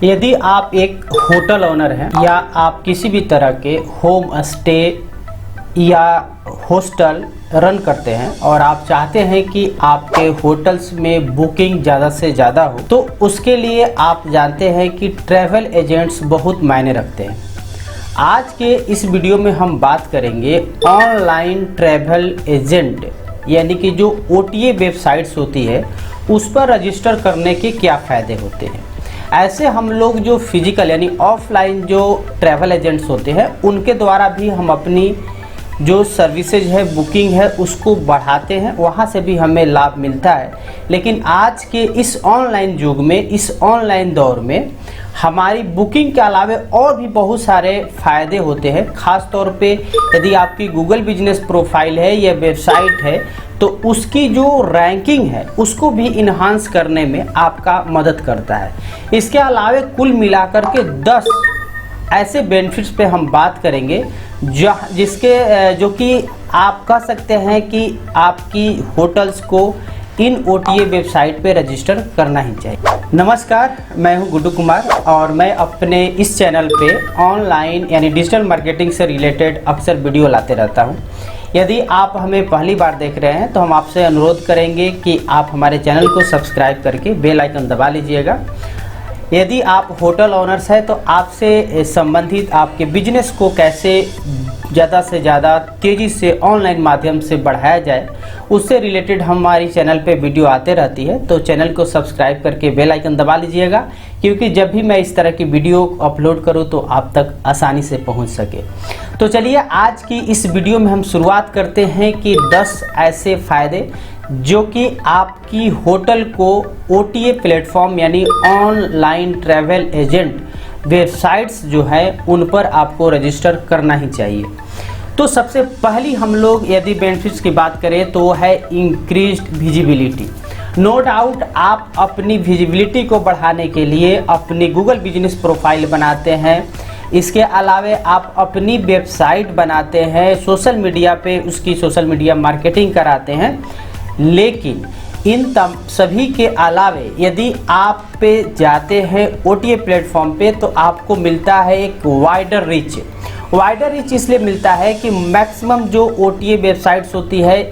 यदि आप एक होटल ओनर हैं या आप किसी भी तरह के होम स्टे या हॉस्टल रन करते हैं और आप चाहते हैं कि आपके होटल्स में बुकिंग ज़्यादा से ज़्यादा हो, तो उसके लिए आप जानते हैं कि ट्रैवल एजेंट्स बहुत मायने रखते हैं। आज के इस वीडियो में हम बात करेंगे ऑनलाइन ट्रैवल एजेंट यानी कि जो OTA वेबसाइट्स होती है उस पर रजिस्टर करने के क्या फ़ायदे होते हैं। ऐसे हम लोग जो फिजिकल यानी ऑफलाइन जो ट्रैवल एजेंट्स होते हैं उनके द्वारा भी हम अपनी जो सर्विसेज है, बुकिंग है, उसको बढ़ाते हैं, वहाँ से भी हमें लाभ मिलता है। लेकिन आज के इस ऑनलाइन युग में, इस ऑनलाइन दौर में हमारी बुकिंग के अलावा और भी बहुत सारे फ़ायदे होते हैं। ख़ास तौर पे यदि आपकी गूगल बिजनेस प्रोफाइल है या वेबसाइट है तो उसकी जो रैंकिंग है उसको भी इन्हांस करने में आपका मदद करता है। इसके अलावा कुल मिलाकर के 10 ऐसे बेनिफिट्स पे हम बात करेंगे जो कि आप कह सकते हैं कि आपकी होटल्स को इन OTA वेबसाइट पे रजिस्टर करना ही चाहिए। नमस्कार, मैं हूं गुड्डू कुमार और मैं अपने इस चैनल पे ऑनलाइन यानी डिजिटल मार्केटिंग से रिलेटेड अक्सर वीडियो लाते रहता हूं। यदि आप हमें पहली बार देख रहे हैं तो हम आपसे अनुरोध करेंगे कि आप हमारे चैनल को सब्सक्राइब करके बेल आइकन दबा लीजिएगा। यदि आप होटल ओनर्स हैं तो आपसे संबंधित आपके बिजनेस को कैसे ज़्यादा से ज़्यादा तेज़ी से ऑनलाइन माध्यम से बढ़ाया जाए, उससे रिलेटेड हमारी चैनल पे वीडियो आते रहती है। तो चैनल को सब्सक्राइब करके बेल आइकन दबा लीजिएगा, क्योंकि जब भी मैं इस तरह की वीडियो अपलोड करूं तो आप तक आसानी से पहुंच सके। तो चलिए आज की इस वीडियो में हम शुरुआत करते हैं कि 10 ऐसे फ़ायदे जो कि आपकी होटल को OTA प्लेटफॉर्म यानी ऑनलाइन ट्रैवल एजेंट वेबसाइट्स जो है उन पर आपको रजिस्टर करना ही चाहिए। तो सबसे पहली हम लोग यदि बेनिफिट्स की बात करें तो है इंक्रीज्ड विजिबिलिटी। नो डाउट आप अपनी विजिबिलिटी को बढ़ाने के लिए अपनी गूगल बिजनेस प्रोफाइल बनाते हैं। इसके अलावा आप अपनी वेबसाइट बनाते हैं, सोशल मीडिया पे उसकी सोशल मीडिया मार्केटिंग कराते हैं। लेकिन इन सभी के अलावे यदि आप पे जाते हैं OTA प्लेटफॉर्म पे तो आपको मिलता है एक वाइडर रीच इसलिए मिलता है कि मैक्सिमम जो OTA वेबसाइट्स होती है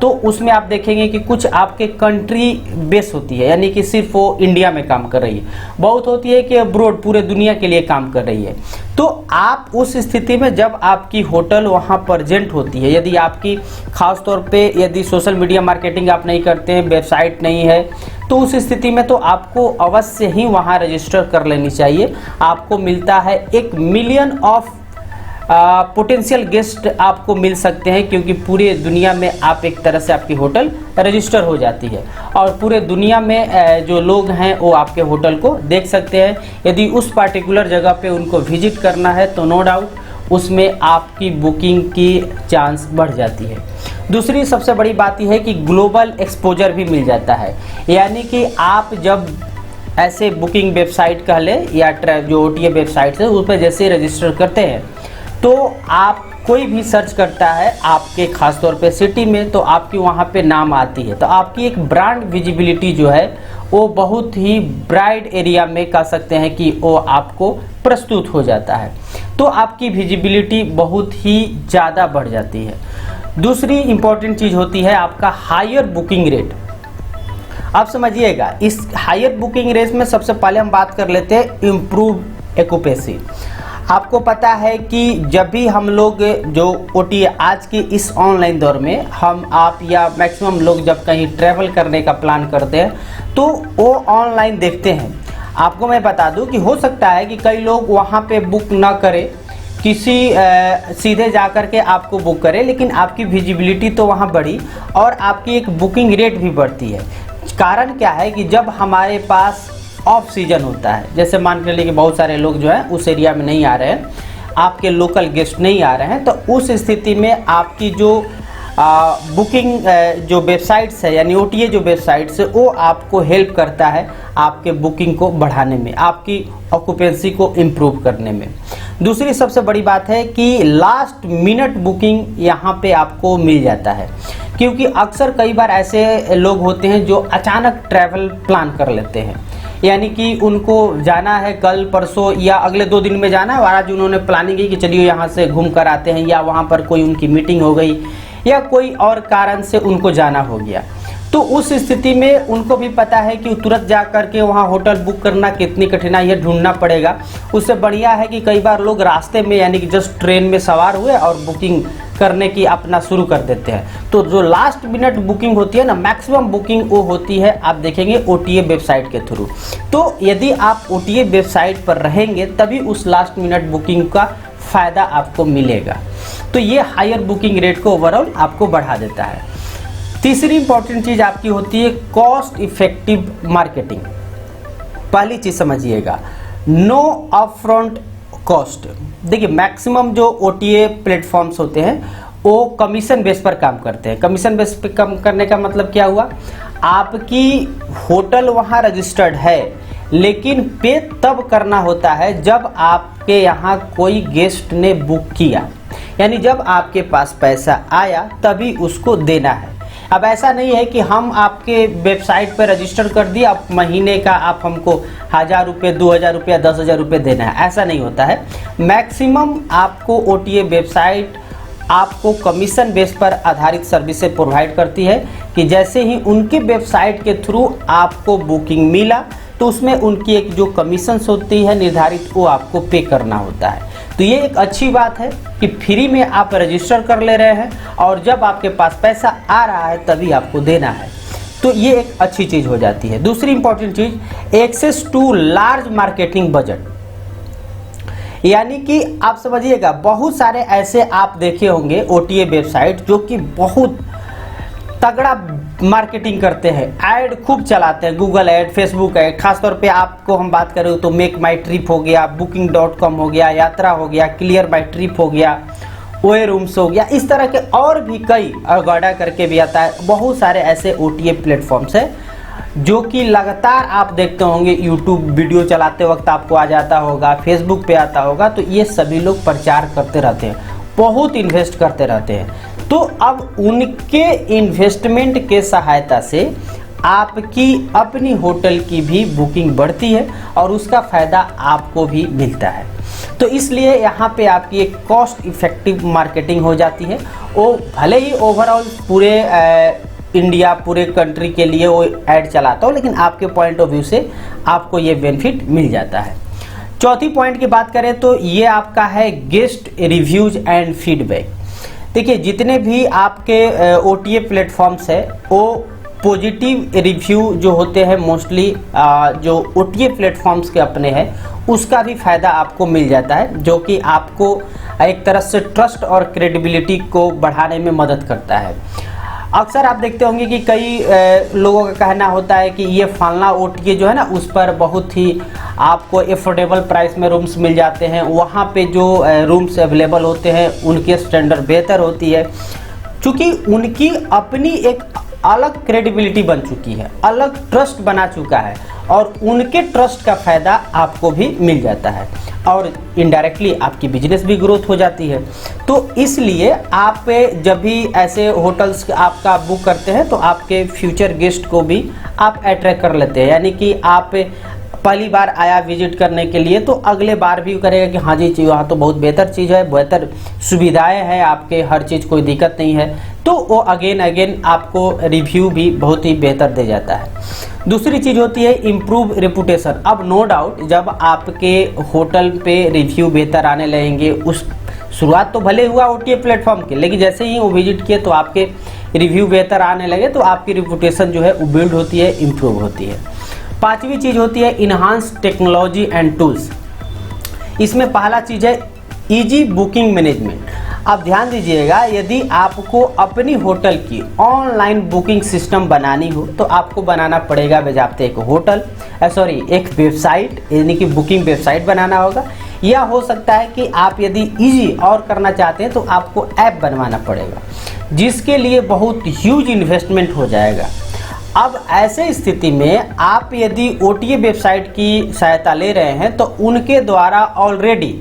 तो उसमें आप देखेंगे कि कुछ आपके कंट्री बेस होती है, यानी कि सिर्फ वो इंडिया में काम कर रही है, बहुत होती है कि अब्रोड पूरे दुनिया के लिए काम कर रही है। तो आप उस स्थिति में जब आपकी होटल वहाँ प्रेजेंट होती है, यदि आपकी खास तौर पे यदि सोशल मीडिया मार्केटिंग आप नहीं करते हैं, वेबसाइट नहीं है, तो उस स्थिति में तो आपको अवश्य ही वहाँ रजिस्टर कर लेनी चाहिए। आपको मिलता है 1 मिलियन ऑफ पोटेंशियल गेस्ट आपको मिल सकते हैं, क्योंकि पूरे दुनिया में आप एक तरह से आपकी होटल रजिस्टर हो जाती है और पूरे दुनिया में जो लोग हैं वो आपके होटल को देख सकते हैं। यदि उस पार्टिकुलर जगह पे उनको विजिट करना है तो नो डाउट उसमें आपकी बुकिंग की चांस बढ़ जाती है। दूसरी सबसे बड़ी बात यह है कि ग्लोबल एक्सपोजर भी मिल जाता है, यानी कि आप जब ऐसे बुकिंग वेबसाइट कह ले या जो OTA वेबसाइट है उस पर जैसे रजिस्टर करते हैं तो आप कोई भी सर्च करता है आपके खास तौर पे सिटी में तो आपकी वहाँ पे नाम आती है, तो आपकी एक ब्रांड विजिबिलिटी जो है वो बहुत ही ब्राइट एरिया में कह सकते हैं कि वो आपको प्रस्तुत हो जाता है, तो आपकी विजिबिलिटी बहुत ही ज़्यादा बढ़ जाती है। दूसरी इम्पॉर्टेंट चीज़ होती है आपका हायर बुकिंग रेट। आप समझिएगा, इस हायर बुकिंग रेट में सबसे पहले हम बात कर लेते हैं इम्प्रूव एक्यूपेसी। आपको पता है कि जब भी हम लोग जो OTA आज के इस ऑनलाइन दौर में हम आप या मैक्सिमम लोग जब कहीं ट्रैवल करने का प्लान करते हैं तो वो ऑनलाइन देखते हैं। आपको मैं बता दूं कि हो सकता है कि कई लोग वहाँ पे बुक ना करें, सीधे जा कर के आपको बुक करें, लेकिन आपकी विजिबिलिटी तो वहाँ बढ़ी और आपकी एक बुकिंग रेट भी बढ़ती है। कारण क्या है कि जब हमारे पास ऑफ सीजन होता है, जैसे मान के लिए कि बहुत सारे लोग जो है उस एरिया में नहीं आ रहे हैं, आपके लोकल गेस्ट नहीं आ रहे हैं, तो उस स्थिति में आपकी जो बुकिंग जो वेबसाइट्स है यानी OTA जो वेबसाइट्स है वो आपको हेल्प करता है आपके बुकिंग को बढ़ाने में, आपकी ऑक्यूपेंसी को इम्प्रूव करने में। दूसरी सबसे बड़ी बात है कि लास्ट मिनट बुकिंग यहाँ पे आपको मिल जाता है, क्योंकि अक्सर कई बार ऐसे लोग होते हैं जो अचानक ट्रैवल प्लान कर लेते हैं यानी कि उनको जाना है कल परसों या अगले 2 दिन में जाना है, और आज उन्होंने प्लानिंग की कि चलिए यहाँ से घूम कर आते हैं, या वहाँ पर कोई उनकी मीटिंग हो गई या कोई और कारण से उनको जाना हो गया। तो उस स्थिति में उनको भी पता है कि तुरंत जा करके वहाँ होटल बुक करना कितनी कठिनाई है, ढूंढना पड़ेगा। उससे बढ़िया है कि कई बार लोग रास्ते में यानी कि जस्ट ट्रेन में सवार हुए और बुकिंग करने की अपना शुरू कर देते हैं। तो जो लास्ट मिनट बुकिंग होती है ना, मैक्सिमम बुकिंग वो होती है, आप देखेंगे OTA वेबसाइट के थ्रू। तो यदि आप OTA वेबसाइट पर रहेंगे तभी उस लास्ट मिनट बुकिंग का फ़ायदा आपको मिलेगा। तो ये हायर बुकिंग रेट को ओवरऑल आपको बढ़ा देता है। तीसरी इंपॉर्टेंट चीज़ आपकी होती है कॉस्ट इफेक्टिव मार्केटिंग। पहली चीज़ समझिएगा, नो अपफ्रंट कॉस्ट। देखिए मैक्सिमम जो OTA प्लेटफॉर्म्स होते हैं वो कमीशन बेस पर काम करते हैं। कमीशन बेस पर काम करने का मतलब क्या हुआ, आपकी होटल वहाँ रजिस्टर्ड है, लेकिन पे तब करना होता है जब आपके यहाँ कोई गेस्ट ने बुक किया, यानी जब आपके पास पैसा आया तभी उसको देना है। अब ऐसा नहीं है कि हम आपके वेबसाइट पर रजिस्टर कर दिए, आप महीने का आप हमको 1000 रुपये, 2000 रुपये, 10,000 रुपये देना है, ऐसा नहीं होता है। मैक्सिमम आपको OTA वेबसाइट आपको कमीशन बेस पर आधारित सर्विसेज प्रोवाइड करती है कि जैसे ही उनके वेबसाइट के थ्रू आपको बुकिंग मिला तो उसमें उनकी एक जो कमीशंस होती है निर्धारित, वो आपको पे करना होता है। तो ये एक अच्छी बात है कि फ्री में आप रजिस्टर कर ले रहे हैं और जब आपके पास पैसा आ रहा है तभी आपको देना है, तो ये एक अच्छी चीज़ हो जाती है। दूसरी इंपॉर्टेंट चीज़, access to large marketing budget. यानी कि आप समझिएगा बहुत सारे ऐसे आप देखे होंगे OTA वेबसाइट जो कि बहुत तगड़ा मार्केटिंग करते हैं, ऐड खूब चलाते हैं, गूगल ऐड, फेसबुक ऐड। खासतौर पे आपको हम बात करें तो मेक माई ट्रिप हो गया, booking.com हो गया, यात्रा हो गया, क्लियर माई ट्रिप हो गया, ओए रूम्स हो गया, इस तरह के और भी कई, अगोडा करके भी आता है। बहुत सारे ऐसे OTA प्लेटफॉर्म्स हैं जो कि लगातार आप देखते होंगे, यूट्यूब वीडियो चलाते वक्त आपको आ जाता होगा, फेसबुक पे आता होगा, तो ये सभी लोग प्रचार करते रहते हैं, बहुत इन्वेस्ट करते रहते हैं। तो अब उनके इन्वेस्टमेंट के सहायता से आपकी अपनी होटल की भी बुकिंग बढ़ती है और उसका फ़ायदा आपको भी मिलता है। तो इसलिए यहाँ पे आपकी एक कॉस्ट इफेक्टिव मार्केटिंग हो जाती है। वो भले ही ओवरऑल पूरे इंडिया, पूरे कंट्री के लिए वो ऐड चलाता हो, लेकिन आपके पॉइंट ऑफ व्यू से आपको ये बेनिफिट मिल जाता है। चौथी पॉइंट की बात करें तो ये आपका है गेस्ट रिव्यूज एंड फीडबैक। देखिए जितने भी आपके OTA प्लेटफॉर्म्स है वो पॉजिटिव रिव्यू जो होते हैं मोस्टली जो OTA प्लेटफॉर्म्स के अपने हैं उसका भी फ़ायदा आपको मिल जाता है, जो कि आपको एक तरह से ट्रस्ट और क्रेडिबिलिटी को बढ़ाने में मदद करता है। अक्सर आप देखते होंगे कि कई लोगों का कहना होता है कि ये फलाना OTA जो है ना उस पर बहुत ही आपको एफोर्डेबल प्राइस में रूम्स मिल जाते हैं, वहाँ पे जो रूम्स अवेलेबल होते हैं उनके स्टैंडर्ड बेहतर होती है, क्योंकि उनकी अपनी एक अलग क्रेडिबिलिटी बन चुकी है, अलग ट्रस्ट बना चुका है और उनके ट्रस्ट का फ़ायदा आपको भी मिल जाता है और इनडायरेक्टली आपकी बिजनेस भी ग्रोथ हो जाती है। तो इसलिए आप जब भी ऐसे होटल्स आपका बुक करते हैं तो आपके फ्यूचर गेस्ट को भी आप अट्रैक्ट कर लेते हैं, यानी कि आप पहली बार आया विजिट करने के लिए तो अगले बार भी करेगा कि हाँ जी वहाँ तो बहुत बेहतर चीज़ है, बेहतर सुविधाएं हैं आपके, हर चीज़ कोई दिक्कत नहीं है, तो वो अगेन आपको रिव्यू भी बहुत ही बेहतर दे जाता है। दूसरी चीज़ होती है इम्प्रूव रेपुटेशन। अब नो डाउट जब आपके होटल पे रिव्यू बेहतर आने लगेंगे, उस शुरुआत तो भले हुआ OTA प्लेटफॉर्म के, लेकिन जैसे ही वो विजिट किए तो आपके रिव्यू बेहतर आने लगे तो आपकी रेपुटेशन जो है वो बिल्ड होती है, इम्प्रूव होती है। पांचवी चीज़ होती है इन्हांस टेक्नोलॉजी एंड टूल्स। इसमें पहला चीज़ है ईजी बुकिंग मैनेजमेंट। आप ध्यान दीजिएगा, यदि आपको अपनी होटल की ऑनलाइन बुकिंग सिस्टम बनानी हो तो आपको बनाना पड़ेगा बजाते एक वेबसाइट, यानी कि बुकिंग वेबसाइट बनाना होगा, या हो सकता है कि आप यदि इजी और करना चाहते हैं तो आपको ऐप बनवाना पड़ेगा, जिसके लिए बहुत ह्यूज इन्वेस्टमेंट हो जाएगा। अब ऐसे स्थिति में आप यदि OTA वेबसाइट की सहायता ले रहे हैं तो उनके द्वारा ऑलरेडी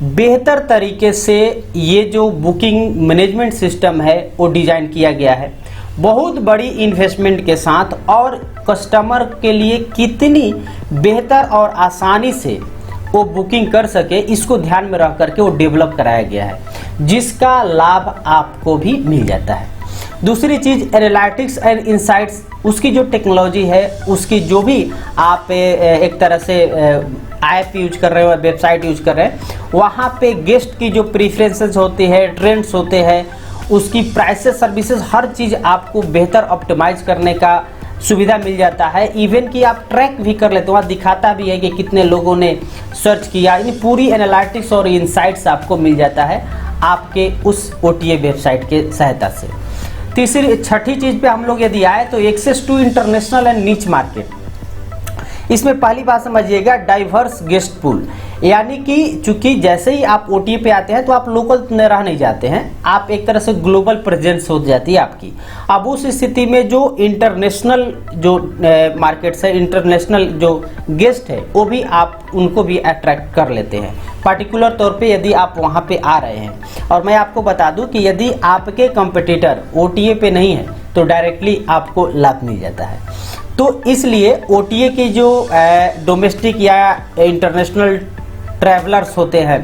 बेहतर तरीके से ये जो बुकिंग मैनेजमेंट सिस्टम है वो डिज़ाइन किया गया है, बहुत बड़ी इन्वेस्टमेंट के साथ और कस्टमर के लिए कितनी बेहतर और आसानी से वो बुकिंग कर सके, इसको ध्यान में रख करके वो डेवलप कराया गया है, जिसका लाभ आपको भी मिल जाता है। दूसरी चीज़ एनालिटिक्स एंड इंसाइट्स, उसकी जो टेक्नोलॉजी है, उसकी जो भी आप एक तरह से ऐप यूज कर रहे हो, वेबसाइट यूज कर रहे हैं, वहाँ पे गेस्ट की जो प्रीफरेंसेस होती है, ट्रेंड्स होते हैं, उसकी प्राइसेस, सर्विसेज, हर चीज़ आपको बेहतर ऑप्टिमाइज करने का सुविधा मिल जाता है। इवन कि आप ट्रैक भी कर लेते हो, वहाँ दिखाता भी है कि कितने लोगों ने सर्च किया, यानी पूरी एनालिटिक्स और इंसाइट्स आपको मिल जाता है आपके उस OTA वेबसाइट के सहायता से। छठी चीज़ पे हम लोग यदि आए तो access to international and niche market. इसमें पहली बात समझिएगा, डाइवर्स गेस्ट पूल, यानी कि चूंकि जैसे ही आप OTA पे आते हैं तो आप लोकल रह नहीं जाते हैं, आप एक तरह से ग्लोबल प्रेजेंस हो जाती है आपकी। अब उस स्थिति में जो इंटरनेशनल जो मार्केट्स है, इंटरनेशनल जो गेस्ट है, वो भी आप उनको भी अट्रैक्ट कर लेते हैं, पार्टिकुलर तौर पे यदि आप वहाँ पे आ रहे हैं। और मैं आपको बता दूं कि यदि आपके कंपटीटर OTA पे नहीं है तो डायरेक्टली आपको लाभ मिल जाता है। तो इसलिए OTA के जो डोमेस्टिक या इंटरनेशनल ट्रैवलर्स होते हैं,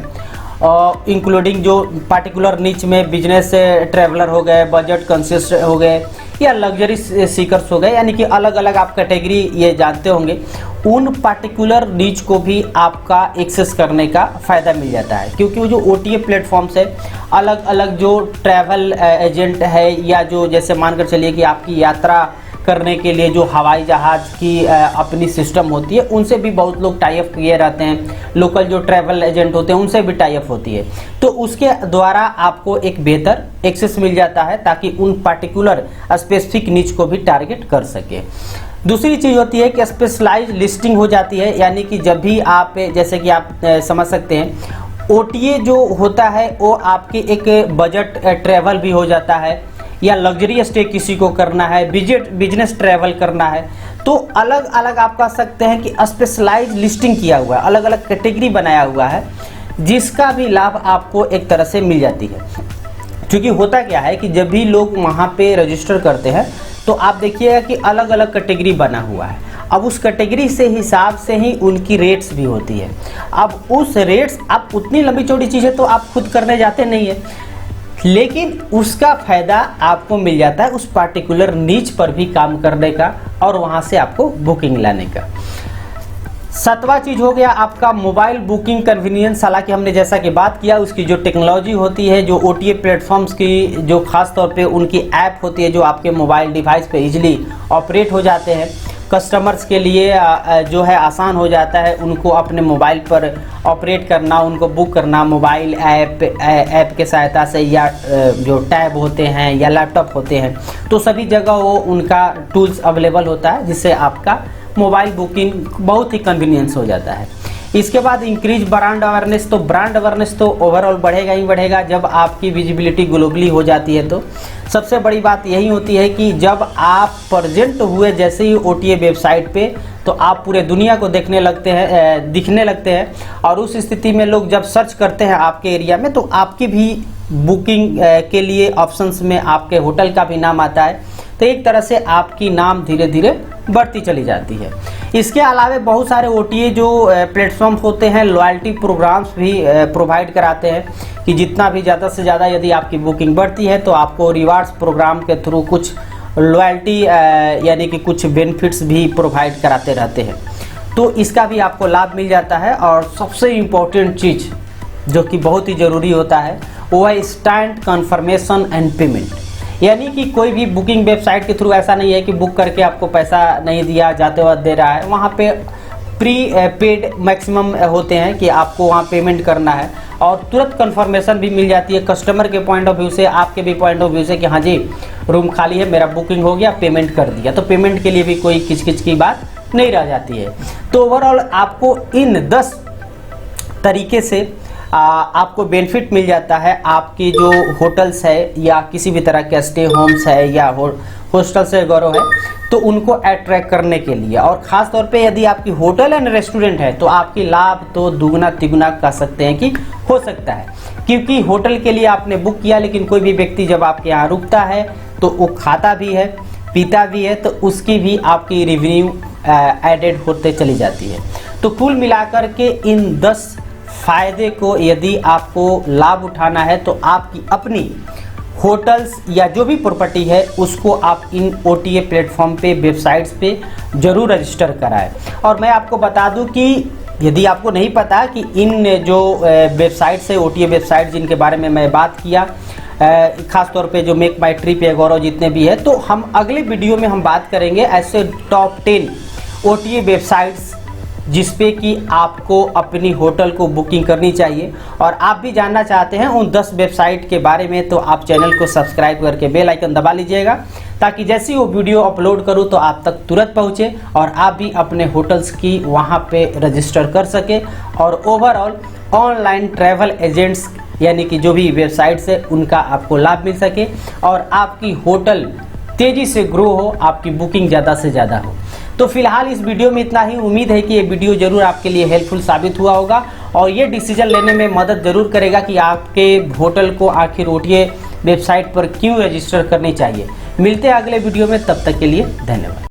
इंक्लूडिंग जो पार्टिकुलर नीच में बिजनेस ट्रैवलर हो गए, बजट कॉन्शियस हो गए, या लग्जरी सीकर्स हो गए, यानी कि अलग अलग आप कैटेगरी ये जानते होंगे, उन पार्टिकुलर नीच को भी आपका एक्सेस करने का फ़ायदा मिल जाता है। क्योंकि वो जो OTA प्लेटफॉर्म्स है, अलग अलग जो ट्रैवल एजेंट है, या जो जैसे मानकर चलिए कि आपकी यात्रा करने के लिए जो हवाई जहाज़ की अपनी सिस्टम होती है, उनसे भी बहुत लोग टाई अप किए रहते हैं, लोकल जो ट्रैवल एजेंट होते हैं उनसे भी टाई अप होती है। तो उसके द्वारा आपको एक बेहतर एक्सेस मिल जाता है ताकि उन पार्टिकुलर स्पेसिफिक नीच को भी टारगेट कर सके। दूसरी चीज़ होती है कि स्पेशलाइज लिस्टिंग हो जाती है, यानी कि जब भी आप, जैसे कि आप समझ सकते हैं, OTA जो होता है वो आपके एक बजट ट्रैवल भी हो जाता है, या लग्जरी स्टे किसी को करना है, बिजनेस ट्रैवल करना है, तो अलग अलग आप कह सकते हैं कि स्पेशलाइज लिस्टिंग किया हुआ है, अलग अलग कैटेगरी बनाया हुआ है, जिसका भी लाभ आपको एक तरह से मिल जाती है। क्योंकि होता क्या है कि जब भी लोग वहाँ पे रजिस्टर करते हैं तो आप देखिएगा कि अलग अलग कैटेगरी बना हुआ है। अब उस कैटेगरी से हिसाब से ही उनकी रेट्स भी होती है। अब उस रेट्स, आप उतनी लंबी चौड़ी चीज़ें तो आप खुद करने जाते नहीं है, लेकिन उसका फ़ायदा आपको मिल जाता है उस पार्टिकुलर नीच पर भी काम करने का और वहाँ से आपको बुकिंग लाने का। सातवां चीज़ हो गया आपका मोबाइल बुकिंग कन्वीनियंस। हालांकि हमने जैसा कि बात किया, उसकी जो टेक्नोलॉजी होती है, जो OTA प्लेटफॉर्म्स की जो खास तौर पे उनकी ऐप होती है, जो आपके मोबाइल डिवाइस पे इजीली ऑपरेट हो जाते हैं, कस्टमर्स के लिए जो है आसान हो जाता है उनको अपने मोबाइल पर ऑपरेट करना, उनको बुक करना मोबाइल ऐप के सहायता से, या जो टैब होते हैं या लैपटॉप होते हैं, तो सभी जगह वो उनका टूल्स अवेलेबल होता है, जिससे आपका मोबाइल बुकिंग बहुत ही कन्वीनियंस हो जाता है। इसके बाद इंक्रीज ब्रांड अवेयरनेस। तो ब्रांड अवेयरनेस तो ओवरऑल बढ़ेगा ही बढ़ेगा जब आपकी विजिबिलिटी ग्लोबली हो जाती है। तो सबसे बड़ी बात यही होती है कि जब आप प्रेजेंट हुए जैसे ही OTA वेबसाइट पे, तो आप पूरे दुनिया को दिखने लगते हैं, और उस स्थिति में लोग जब सर्च करते हैं आपके एरिया में, तो आपकी भी बुकिंग के लिए ऑप्शंस में आपके होटल का भी नाम आता है। तो एक तरह से आपकी नाम धीरे धीरे बढ़ती चली जाती है। इसके अलावा बहुत सारे OTA जो प्लेटफॉर्म होते हैं, लॉयल्टी प्रोग्राम्स भी प्रोवाइड कराते हैं कि जितना भी ज़्यादा से ज़्यादा यदि आपकी बुकिंग बढ़ती है तो आपको रिवार्ड्स प्रोग्राम के थ्रू कुछ लॉयल्टी यानी कि कुछ बेनिफिट्स भी प्रोवाइड कराते रहते हैं। तो इसका भी आपको लाभ मिल जाता है। और सबसे इम्पोर्टेंट चीज़ जो कि बहुत ही ज़रूरी होता है वो है इंस्टेंट कन्फर्मेशन एंड पेमेंट। यानी कि कोई भी बुकिंग वेबसाइट के थ्रू ऐसा नहीं है कि बुक करके आपको पैसा नहीं दिया, जाते वक्त दे रहा है। वहाँ पे प्री पेड मैक्सिमम होते हैं कि आपको वहाँ पेमेंट करना है, और तुरंत कंफर्मेशन भी मिल जाती है कस्टमर के पॉइंट ऑफ व्यू से, आपके भी पॉइंट ऑफ व्यू से कि हाँ जी रूम खाली है, मेरा बुकिंग हो गया, पेमेंट कर दिया। तो पेमेंट के लिए भी कोई किचकिच की बात नहीं रह जाती है। तो ओवरऑल आपको इन 10 तरीके से आपको बेनिफिट मिल जाता है। आपकी जो होटल्स है या किसी भी तरह के स्टे होम्स है या हॉस्टल से गौरव है, तो उनको अट्रैक्ट करने के लिए, और ख़ास तौर पे यदि आपकी होटल एंड रेस्टोरेंट है तो आपकी लाभ तो दुगना तिगुना कह सकते हैं कि हो सकता है। क्योंकि होटल के लिए आपने बुक किया, लेकिन कोई भी व्यक्ति जब आपके यहाँ रुकता है तो वो खाता भी है, पीता भी है तो उसकी भी आपकी रेवेन्यू एडेड होते चली जाती है। तो कुल मिलाकर के इन 10 फायदे को यदि आपको लाभ उठाना है तो आपकी अपनी होटल्स या जो भी प्रॉपर्टी है उसको आप इन OTA प्लेटफॉर्म पे, वेबसाइट्स पे ज़रूर रजिस्टर कराएं। और मैं आपको बता दूं कि यदि आपको नहीं पता कि इन जो वेबसाइट्स है, OTA वेबसाइट जिनके बारे में मैं बात किया, ख़ास तौर पे जो मेक माई ट्रिप या गौरव जितने भी है, तो हम अगले वीडियो में हम बात करेंगे ऐसे टॉप 10 OTA वेबसाइट्स जिस पे कि आपको अपनी होटल को बुकिंग करनी चाहिए। और आप भी जानना चाहते हैं उन 10 वेबसाइट के बारे में तो आप चैनल को सब्सक्राइब करके बेल आइकन दबा लीजिएगा, ताकि जैसे ही वो वीडियो अपलोड करूं तो आप तक तुरंत पहुंचे और आप भी अपने होटल्स की वहां पे रजिस्टर कर सके और ओवरऑल ऑनलाइन ट्रैवल एजेंट्स यानी कि जो भी वेबसाइट्स है उनका आपको लाभ मिल सके और आपकी होटल तेज़ी से ग्रो हो, आपकी बुकिंग ज़्यादा से ज़्यादा हो। तो फिलहाल इस वीडियो में इतना ही। उम्मीद है कि ये वीडियो जरूर आपके लिए हेल्पफुल साबित हुआ होगा और ये डिसीजन लेने में मदद जरूर करेगा कि आपके होटल को आखिर OTA वेबसाइट पर क्यों रजिस्टर करनी चाहिए। मिलते हैं अगले वीडियो में, तब तक के लिए धन्यवाद।